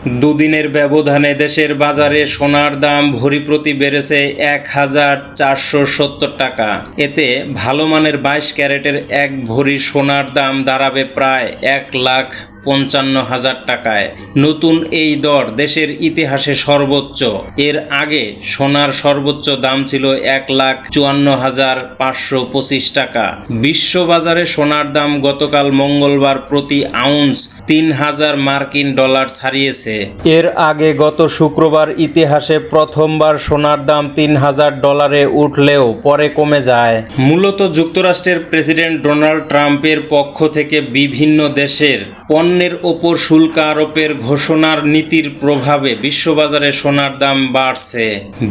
দুদিনের ব্যবধানে দেশের বাজারে সোনার দাম ভরি প্রতি বেড়েছে ১,৪৭০ টাকা। এতে ভালো মানের ২২ ক্যারেটের এক ভরি সোনার দাম দাঁড়াবে প্রায় ১,৫৫,০০০ টাকায়। নতুন এই দর দেশের ইতিহাসে সর্বোচ্চ। এর আগে সোনার সর্বোচ্চ দাম ছিল ১,৫৪,৫২৫ টাকা। বিশ্ববাজারে সোনার দাম গতকাল মঙ্গলবার প্রতি আউন্স ৩,০০০ মার্কিন ডলার ছাড়িয়েছে। এর আগে গত শুক্রবার ইতিহাসে প্রথমবার সোনার দাম ৩,০০০ ডলারে উঠলেও পরে কমে যায়। মূলত যুক্তরাষ্ট্রের প্রেসিডেন্ট ডোনাল্ড ট্রাম্পের পক্ষ থেকে বিভিন্ন দেশের পণ্যের ওপর শুল্ক আরোপের ঘোষণার নীতির প্রভাবে বিশ্ববাজারে সোনার দাম বাড়ছে।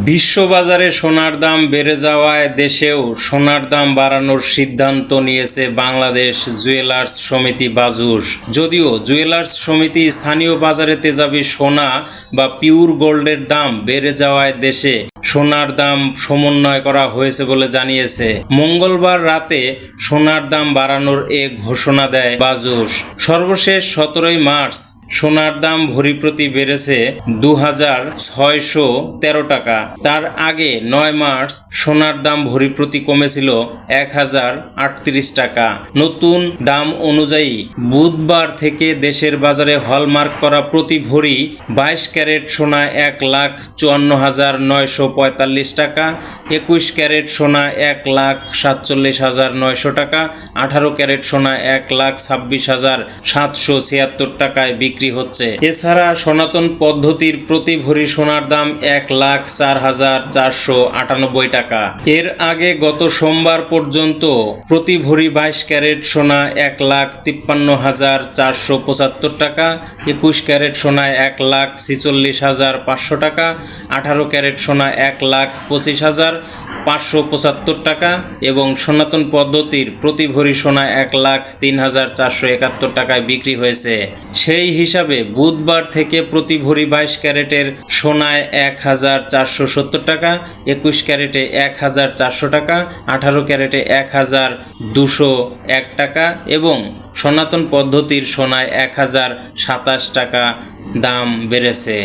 বিশ্ববাজারে সোনার দাম বেড়ে যাওয়ায় দেশেও সোনার দাম বাড়ানোর সিদ্ধান্ত নিয়েছে বাংলাদেশ জুয়েলার্স সমিতি বাজুস। যদিও জুয়েলার্স সমিতি স্থানীয় বাজারে তেজাবি সোনা বা পিওর গোল্ডের দাম বেড়ে যাওয়ায় দেশে সোনার দাম সমন্বয় করা হয়েছে বলে জানিয়েছে। মঙ্গলবার রাতে সোনার দাম বাড়ানোর এ ঘোষণা দেয় বাজুস। সর্বশেষ ১৭ মার্চ সোনার দাম ভরি প্রতি বেড়েছে ২,৬১৩ টাকা। তার আগে ৯ মার্চ সোনার দাম ভরি প্রতি কমেছিল ১,০৩৮ টাকা। নতুন দাম অনুযায়ী বুধবার থেকে দেশের বাজারে হলমার্ক করা প্রতি ভরি ২২ ক্যারেট সোনা ১,৫৪,৯৪৫ টাকা, ২১ ক্যারেট সোনা ১,৪৭,৯০০ টাকা, ১৮ ক্যারেট সোনা ১,২৬,৭৭৬ টাকায় বিক্রি হচ্ছে। এছাড়া সনাতন পদ্ধতির প্রতি ভরি সোনার দাম ১,০৪,৪৯৮ টাকা। এর আগে গত সোমবার পর্যন্ত প্রতি ভরি ২২ ক্যারেট সোনা ১,৫৩,৪৭৫ টাকা, ২১ ক্যারেট সোনা ১,৪৬,৫০০ টাকা, ১৮ ক্যারেট সোনা ১,২৫,৫৭৫ টাকা এবং সনাতন পদ্ধতির প্রতি ভরি সোনা ১,০৩,৪৭১ টাকায় বিক্রি হয়েছে। সেই হিসাবে বুধবার থেকে প্রতি ভরি ২২ ক্যারেটের সোনায় ১,৪৭০ টাকা, ২১ ক্যারেটে ১,৪০০ টাকা, ১৮ ক্যারেটে ১,২০১ টাকা এবং সনাতন পদ্ধতির সোনায় ১,০২৭ টাকা দাম বেড়েছে।